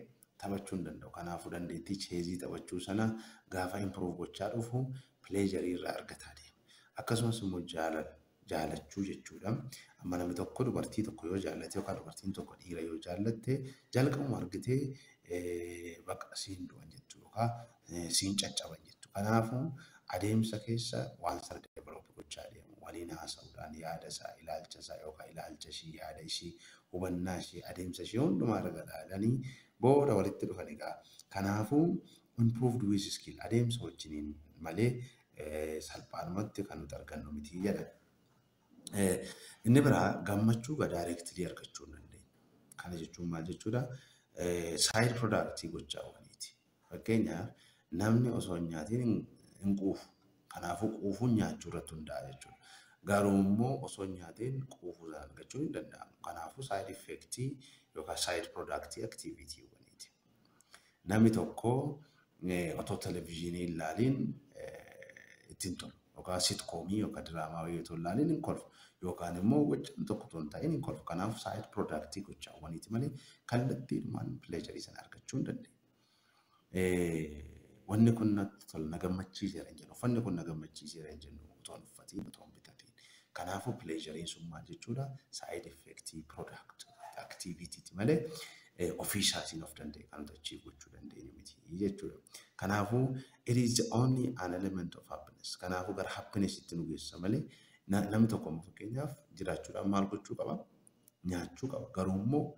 taphachuu hin danda'u. Kanaafuu dandeettii cheezii taphachuu sana gaafa improve gochaa dhufu pleasure irraa argataa deema. Akkasumas immoo jaalachuu jechuudha. Amma namni tokko dubartii tokko yoo jaallate yookaan dubartiin tokko dhiira yoo jaallatte jalqabuma argitee bakka siin du'an jechuudha yookaan siin caccaban jechuudha. Kanaafuu adeemsa keessa waan sana develop gochaa deemu. Waliin haasa'uudhaan yaada isaa, ilaalcha isaa yookaan ilaalcha ishii, yaada ishii, hubannaa ishii, adeemsa ishii hundumaa irra gadaalanii booda walitti dhufan egaa. Kanaafuu improved with skill adeemsa wajjiniin malee salphaadhumatti kan nuti argannu miti jedhan. Inni biraa gammachuu directly argachuu hin dandeenyu. Kana jechuun maal jechuudha? Side productii gochaa oolaniiti. Fakkeenyaaf namni osoo hin nyaatiin hin quufu. Kanaafuu quufuun nyaachuu irratti hundaa'a jechuudha. Garuu immoo osoo hin nyaatiin quufuu argachuu hin danda'amu. Kanaafuu side effectii yookaan side productii activity oolaniiti. Namni tokko otoo televizyiinii ilaaliin ittiin tolu. Yookaan sitkoomii yookaan diraamaa wayiitu ilaaliin hin kolfu. Yookaan immoo wajjin tokko tun ta'in hin kolfu. Kanaaf saayid piroodaaktii gochaawwaniiti malee kallattiidhumaan pileejarii sana argachuu hin dandeenye. Wanni kun natti tola na gammachiiseera hin jennu. Uffanni kun na gammachiiseera hin jennu otoo hin uffatiin otoo hin bitatiin. Kanaafuu pileejariin sun maal jechuudha? Saayid effektii piroodaaktii aktiivitiiti malee ofii isaatiin of danda'e kan nuti achiif gochuu dandeenyu miti jechuudha. Kanaafuu it is the only an element of happiness. Kanaafuu gara happinessitti nu geessa malee namni tokko immoo fakkeenyaaf jiraachuudhaaf maal gochuu qaba? Nyaachuu qaba. Garuu immoo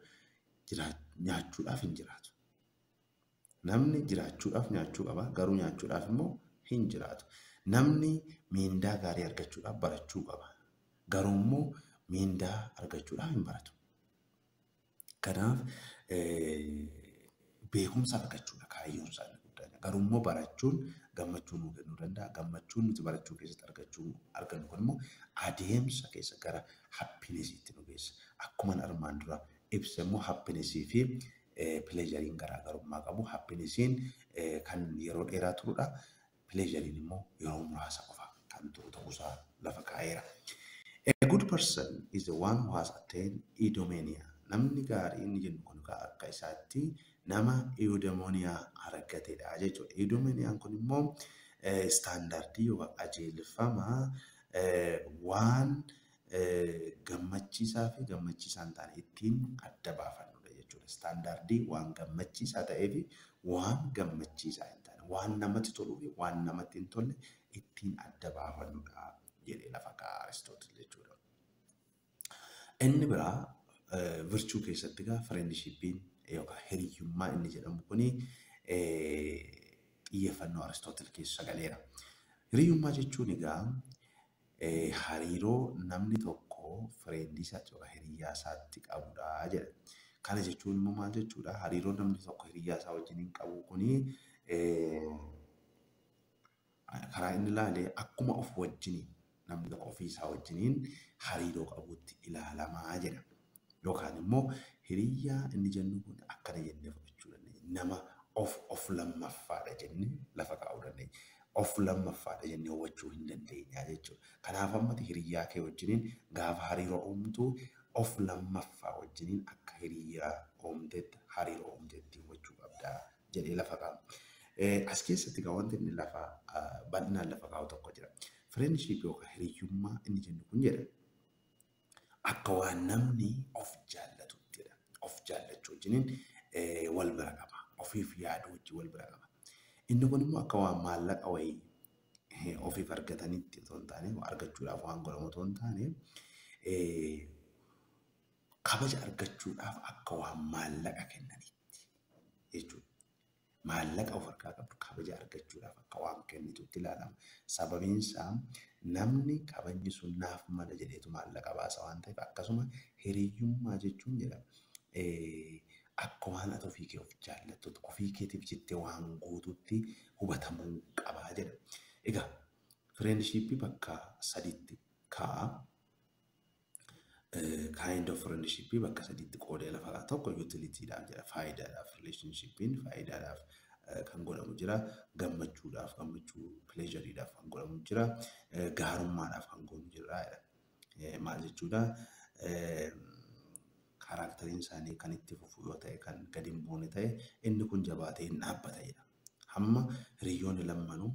nyaachuudhaaf hin jiraatu. Namni jiraachuudhaaf nyaachuu qaba. Garuu nyaachuudhaaf immoo hin jiraatu. Namni miindaa gaarii argachuudhaaf barachuu qaba. Garuu immoo miindaa argachuudhaaf hin baratu. Kanaaf beekumsa argachuudha kaayyoon isaanii guddaan. Garuu immoo barachuun gammachuu nuu kennuu danda'a. Gammachuun nuti barachuu keessatti argannu kun immoo adeemsa keessa gara happinessiitti nu geessa. Akkuma armaan dura ibsa immoo happinesii fi pileejariin garaagarummaa qabu. Happinessiin kan yeroo dheeraa turudha. Pileejariin immoo yeroo muraasa qofa kan turu ta'uusaa lafa kaa'eera. A good person is the one who has attained eudaimonia. Namni gaarii inni jennu kun akka isaatti nama eudaimonia argatedha jechuudha. Eudaimoniyaan kun immoo istaandardii yookaan qajeelfama waan gammachiisaa fi gammachiisaa hin taane ittiin adda baafannudha jechuudha. Istaandardii waan gammachiisaa ta'ee fi waan gammachiisaa hin taane, waan namatti toluu fi waan namatti hin tolle ittiin adda baafannudha jedhee lafa kaa'a Aristootil jechuudha. Inni biraa virchuu keessatti egaa friendshippiin yookaan hiriyyummaa inni jedhamu kuni xiyyeeffannoo Aristootil keessa galeera. Hiriyyummaa jechuun egaa hariiroo namni tokko friendii isaatti yookaan hiriyyaa isaatti qabudha jedha. Kana jechuun immoo maal jechuudha? Hariiroo namni tokko hiriyyaa isaa wajjin qabu kuni karaa inni ilaalee akkuma of wajjiniin namni tokko ofii isaa wajjiniin hariiroo qabutti ilaalamaa jedha. Yookaan immoo hiriyyaa inni jennu kun akkana jennee fudhachuu dandeenya. Nama of lammaffaadha jennee lafa kaa'uu dandeenya. Of lammaffaadha jennee hubachuu hin dandeenya jechuudha. Kanaaf ammati hiriyyaa kee wajjiniin gaafa hariiroo uumtu of lammaffaa wajjiniin akka hiriyyaa uumtetti hariiroo uumtetti hubachuu qabda jedhee lafa kaa'u. As keessatti egaa wanti inni lafa bal'inaan lafa kaa'u tokko jira. Friendship yookaan hiriyyummaa inni jennu kun jedha. Akka waan namni of jaallatuttidha. Of jaallachuu wajjiniin wal bira qaba. Ofiif yaaduu wajjin wal bira qaba. Inni kun immoo akka waan maallaqa wayii ofiif argatanitti otoo hin taane argachuudhaaf waan godhamu otoo hin taane kabaja argachuudhaaf akka waan maallaqa kennanitti jechuudha. Maallaqa of harkaa qabdu kabaja argachuudhaaf akka waan kennitutti ilaalama. Sababiin isaa namni kabajni sun naaf mala jedheetu maallaqa baasa waan ta'eef akkasuma hiriyyummaa jechuun jedhama. Akka waan ati ofii kee of jaallattutti ofii keetiif jettee waan guututti hubatamuu qabaa jedha. Egaa friendship bakka sadiitti kaa'a. Kind of friendship bakka sadiitti qoodee lafa kaa'u. Tokko utilityidhaaf jedha. Faayidaadhaaf relationshipiin faayidaadhaaf kan godhamu jira. Gammachuudhaaf gammachuu pleasureedhaaf kan godhamu jira. Gaarummaadhaaf kan godhamu jira. Maal jechuudha? Karaakteriin isaanii kan itti fufu yoo ta'e kan gadi hin buune ta'e inni kun jabaatee hin dhaabbatedha. Hamma hiriyyoonni lammanuu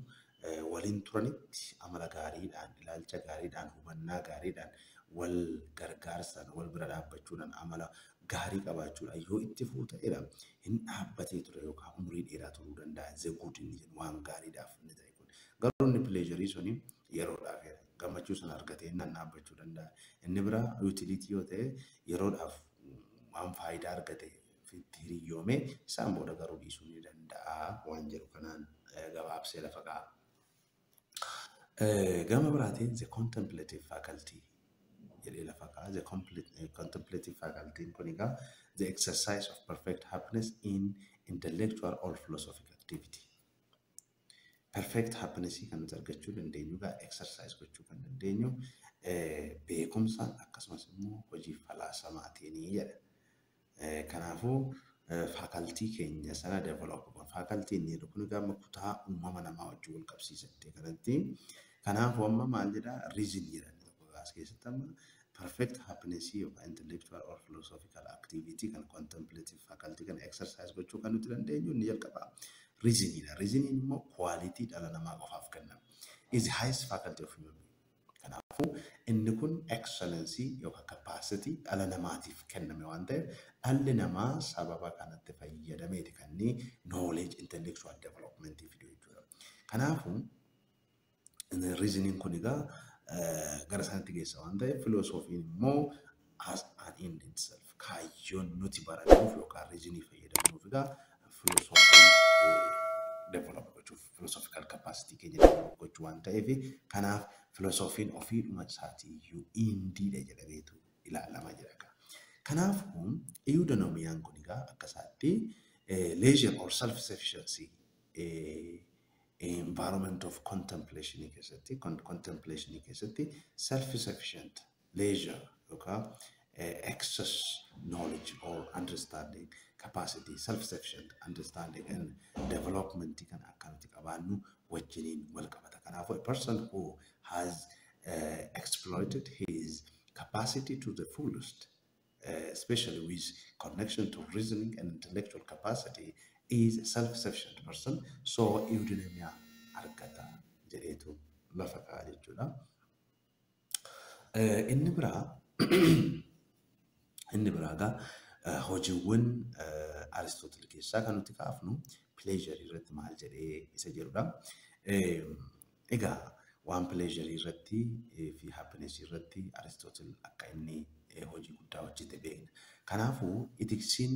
waliin turanitti amala gaariidhaan, ilaalcha gaariidhaan, hubannaa gaariidhaan, wal gargaarsaan, wal bira dhaabbachuudhaan amala gaarii qabaachuudhaan yoo itti fufu ta'edha. Hin dhaabbatee ture yookaan umurii dheeraa turuu danda'a. Zeguud inni jedhu waan gaariidhaaf inni ta'e kun. Garuu inni pileejarii suni yeroodhaaf gammachuu sana argatee inni dhaabbachuu danda'a. Inni biraa yuutiliitii yoo ta'e yeroodhaaf waan faayidaa argate itti hiriyyoome isaan booda garuu dhiisuu ni danda'a waan jedhu kanaan gabaabsee lafa kaa'a. Gama biraatiin the contemplative faculty jedhee lafa kaa'a. The contemplative faculty kun egaa the exercise of perfect happiness in intellectual or philosophical activity. Perfect happiness kan nuti argachuu dandeenyu egaa exercise gochuu kan dandeenyu beekumsaan akkasumas immoo hojii falaasamaatiin jedha. Kanaafuu faculty keenya sana develop goon. Faculty inni jedhu kun gama kutaa uumama namaa wajjin wal qabsiisatti kanatti. Kanaafuu amma maal jedhaa reason jedhanii tokko as keessatti amma perfect happiness yookaan intellectual or philosophical activity kan contemplative faculty kan exercise gochuu kan nuti dandeenyu inni jalqabaa reasonidha. Reasoning immoo quality dhala namaa qofaaf kennama. Is the highest faculty of human being. Kanaafuu inni kun excellency yookaan capacity dhala namaatiif kenname waan ta'eef dhalli namaa sababa kanatti fayyadameeti kan inni knowledge intellectual development fiduu jechuudha. Kanaafuu reasoning kun egaa gara sanatti geessa waan ta'eef philosophy immoo as an end itself kaayyoon nuti barachuuf yookaan reasoning fayyadamuuf egaa philosophy develop gochuuf philosophical capacity keenya develop gochuu waan ta'eef kanaaf philosophiin ofiidhuma isaatii indiidha jedhameetu ilaalama jedhaka. Kanaafuu eudaimoniaan kun egaa akka isaatti leisure or self sufficiency environment of contemplation keessatti self sufficient leisure yookaan excess knowledge or understanding capacity self sufficient understanding and development kan akkanatti qabaannu wajjiniin wal qabata. Kanaafuu a person who has exploited his capacity to the fullest, especially with connection to reasoning and intellectual capacity, is a self-sufficient person. So, eudaimonia argata jedheetu lafa kaa'aa jechuudha. Inni biraa hojiiwwan Aristotle keessaa kan nuti kaafnu pleasure irratti maal jedhee isa jedhudha. Egaa waan pleasure irratti fi happiness irratti Aristotle akka inni hojii guddaa hojjete beekna. Kanaafuu itiksiin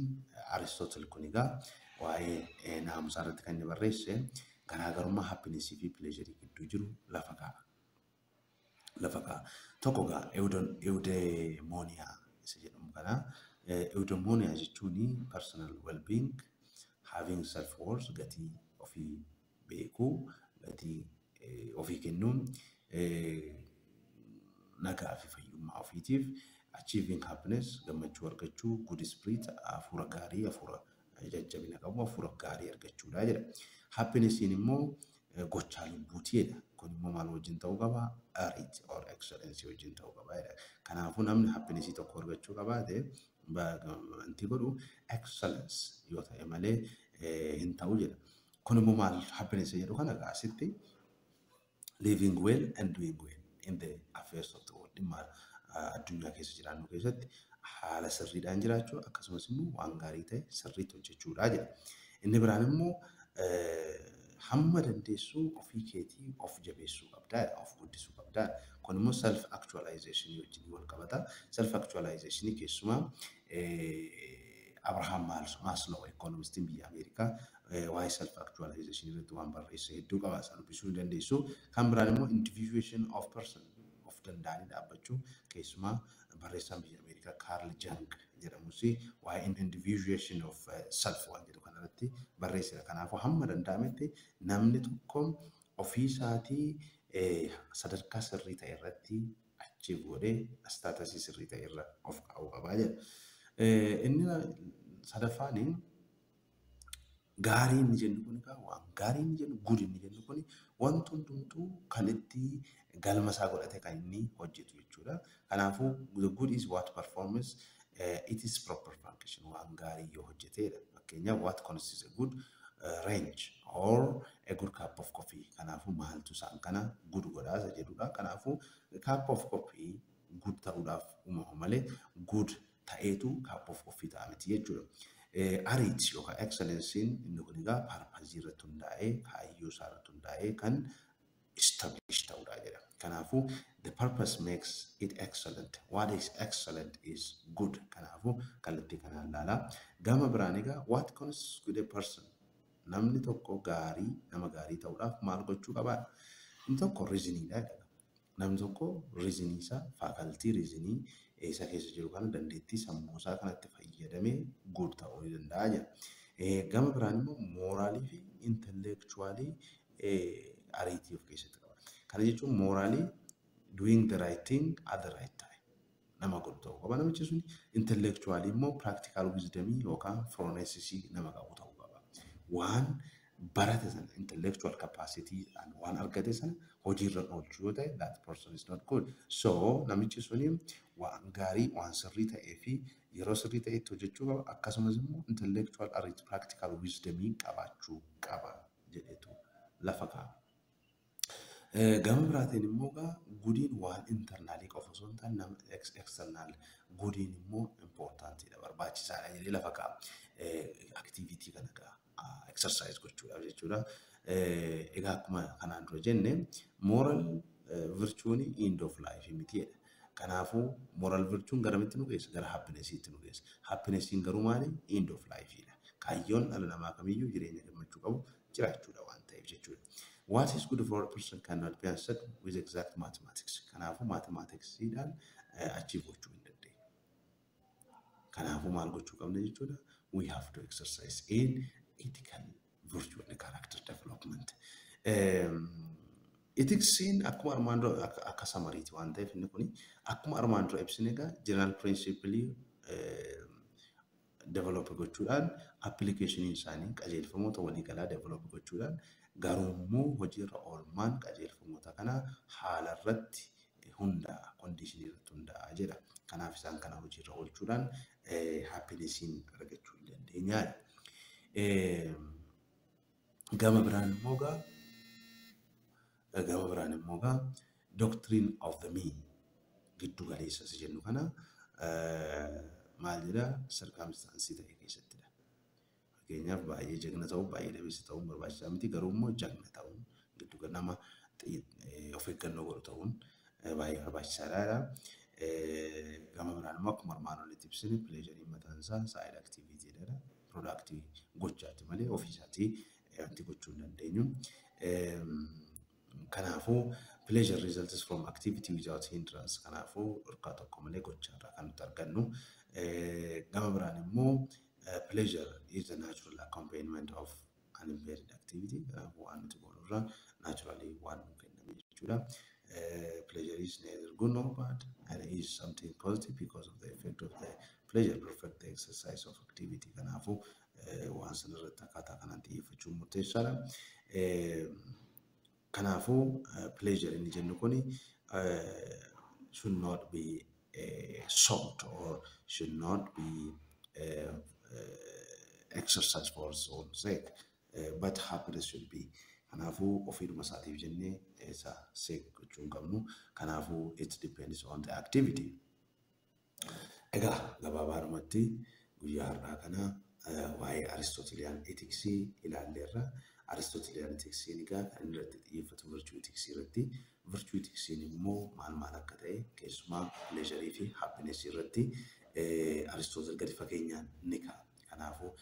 Aristotle kun egaa waa'ee naamusaa irratti kan inni barreesse garaagarummaa happiness fi pleasure gidduu jiru lafa kaa'a. Tokko egaa eudaimonia isa jedhamu kana eudaimonia jechuun personal well-being, having self-worth, gatii ofii beekuu, gatii ofii kennuun, nagaa fi fayyummaa ofiitiif, achieving happiness, gammachuu argachuu, good spirit, hafuura gaarii, hafuura jajjabina qabu, hafuura gaarii argachuudha jedha. Happinessiin immoo gochaa lubbuutiidha. Kun immoo maal wajjin ta'uu qaba? Ariit or excellence wajjin ta'uu qaba jedha. Kanaafuu namni happinessii tokko argachuu qabaate wanti godhu excellence yoo ta'e malee hin ta'u jedha. Kun immoo maal happiness jedhu kana gaasitti living well and doing well in the affairs of the world. Dhimma addunyaa keessa jiraannu keessatti haala sirriidhaan jiraachuu akkasumas immoo waan gaarii ta'e sirriitti hojjechuudha jedha. Inni biraan immoo hamma dandeessuu ofii keetii of jabeessuu qabdaa, of guddisuu qabdaa. Kun immoo self actualization wajjin wal qabata. Self actualization keessumaa Abraham Maslow economistiin biyya Ameerikaa waa'ee self actualization irratti waan barreesse hedduu qaba. Isaan dubbisuu dandeessu. Kan biraan immoo individuation of person of danda'anii dhaabbachuu keessumaa barreessaan biyya Ameerikaa Carl Jung jedhamus waa'ee individuation of self waan jedhu kanarratti barreesseera. Kanaafuu hamma danda'ametti namni tokko ofii isaatii sadarkaa sirrii ta'e irratti achiif godhee staatasii sirrii ta'e irra of kaa'uu qabaa jedha. Inni sadaffaan gaarii inni jennu kun waan gaarii inni jennu good inni jennu kun wanti hundumtuu kan itti galma isaa godhate kan inni hojjetu jechuudha. Kanaafuu the good is what performance it is proper function waan gaarii yoo hojjetedha. Fakkeenyaaf what constitutes a good range or a good cup of coffee. Kanaafuu maaltu isaan kana good godhaa isa jedhudha. Kanaafuu cup of coffee good ta'uudhaaf uumama malee good ta'eetu cup of coffee ta'a miti jechuudha. Ariit yookaan excellencein inni kun egaa parpazii irratti hundaa'ee kaayyoo isaa irratti hundaa'ee kan establish ta'uudha jedha. Kanaafuu the purpose makes it excellent. What is excellent is good. Kanaafuu kallattii kanaan ilaalaa. Gama biraan egaa what constitutes a person? Namni tokko gaarii nama gaarii ta'uudhaaf maal gochuu qabaa? Inni tokko reasoningdha. Namni tokko reasoning isaa faculty reasoning isa keessa jiru kana dandeettii sammuu isaa kanatti fayyadamee good ta'uu ni danda'a jedha. Gama biraan immoo moraalii fi intellectually ariitii of keessatti qaba. Kana jechuun moraalii doing the right thing at the right time. nama godhu ta'uu qaba. Namichi sun intellectually immoo practical wisdom yookaan phronesis nama qabu ta'uu qaba. Waan barate sana intellectual capacity waan argate sana hojiirra oolchuu yoo ta'e that person is not good. So namichi suni waan gaarii waan sirrii ta'ee fi yeroo sirrii ta'etti hojjechuu qaba. Akkasumas immoo intellectual and practical wisdom qabaachuu qaba jedhetu lafa kaa'a. Gama biraatiin immoo gudiin waan internaalii qofa osoo hin taane nama external gudiin immoo importantiidha barbaachisaadha jedhee lafa kaa'a. Activity kana exercise gochuudhaaf jechuudha. Egaa akkuma kanaan dura jenne moral virtuun end of life mitiidha. Kanaafuu moral virtuun garamitti nu geessa? Gara happinessiitti nu geessa. Happinessiin garuu maali? End of lifeidha. Kaayyoon dhala namaa kamiyyuu jireenya gammachuu qabu jiraachuudha waan ta'eef jechuudha. What is good for a person cannot be answered with exact mathematics. Kanaafuu mathematicsdhaan achieve gochuu hin dandeenyu. Kanaafuu maal gochuu qabna jechuudha? We have to exercise in ethical virtue and character development. Ethics akkuma armaan dura akka samariiti waan ta'eef inni kuni akkuma armaan dura ibsine general principle develop gochuudhaan application isaanii qajeelfamoota waliigalaa develop gochuudhaan garuu hojiirra oolmaan qajeelfamoota kana haala irratti hundaa condition irratti hundaa jedha. Kanaaf isaan kana hojiirra oolchuudhaan happinessiin argachuu hin dandeenyaa. Gama biraan immoo doctrine of the mean giddu galeessa jennu kana maal jedha circumstance ta'e keessattidha. Fakkeenyaaf baay'ee jagna ta'uu baay'ee dhabeessa ta'uu barbaachisaa miti garuu immoo jagna ta'uu giddu nama of eeggannoo godhu ta'uun baay'ee barbaachisaadha. Gama biraan immoo akkuma armaan olitti ibsine pleasure mataan isaa side activity dha. Productive gochaati malee ofiisaatii wanti gochuu hin dandeenyu. Kanaafuu pleasure results from activity without hindrance. Kanaafuu urkaa tokko malee gochaarraa kan nuti argannu. Gama biraan immoo pleasure is a natural accompaniment of an impaired activity. Kanaafuu waan nuti godhurraa naturally waan nu kenname jechuudha. Pleasure is neither good nor bad and it is something positive because of the effect of the pleasure perfect the exercise of activity. Kanaafuu waan sanarratti akkaataa kanaan xiyyeeffachuun murteessaadha. Kanaafuu pleasure inni jennu kuni should not be sought or should not be exercised for its own sake, but happiness should be. Kanaafuu ofiidhuma isaatiif jennee isa seek gochuu hin qabnu. Kanaafuu it depends on the activity. Egaa gabaabaadhumatti guyyaa har'aa kana waa'ee Aristotelian ethics ilaalleerra. Aristotelian ethics egaa kan irratti xiyyeeffatu virtue ethics irratti. Virtue ethics immoo maal akka ta'e keessumaa pleasure fi happiness irratti Aristotle gadi fageenyaan ni ka'a. Kanaafuu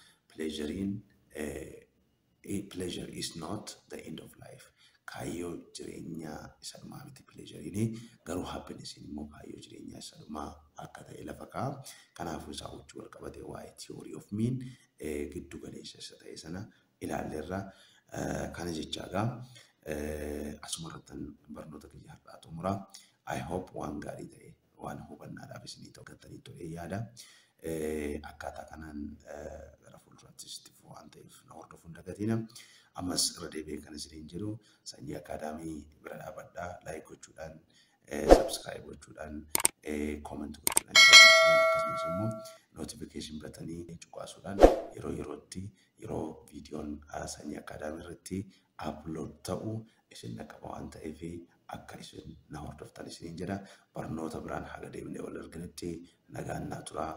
pleasure is not the end of life. Kaayyoo jireenyaa isa dhumaa miti pleasure garuu happiness immoo kaayyoo jireenyaa isa dhumaa akka ta'e lafa kaa'a. Kanaafuu isaa wajjin wal qabatee waa'ee theory of mean giddu galeessa isa ta'e sana ilaalleerra. Kana jechaagaa asumarrattan barnoota kiyya har'aa xumura. I hope waan gaarii ta'e waan hubannaadhaaf isinii tokkottanii tolee yaada. Akkaataa kanaan gara fuulduraattis waan ta'eef na hordofuun dagatiina. Ammas irra deebi'ee kan isiniin jedhu Sanyii Akaadaamii bira dhaabadhaa like gochuudhaan subscribe gochuudhaan comment gochuudhaan akkasumas immoo notification buttonii cuqaasuudhaan yeroo viidiyoon Sanyii Akaadaamii irratti upload ta'u isin qaqqaba waan ta'eef akka isin na hordoftan isiniin jedha. Barnoota biraan haga deemnee wal arginutti nagaan naa turaa.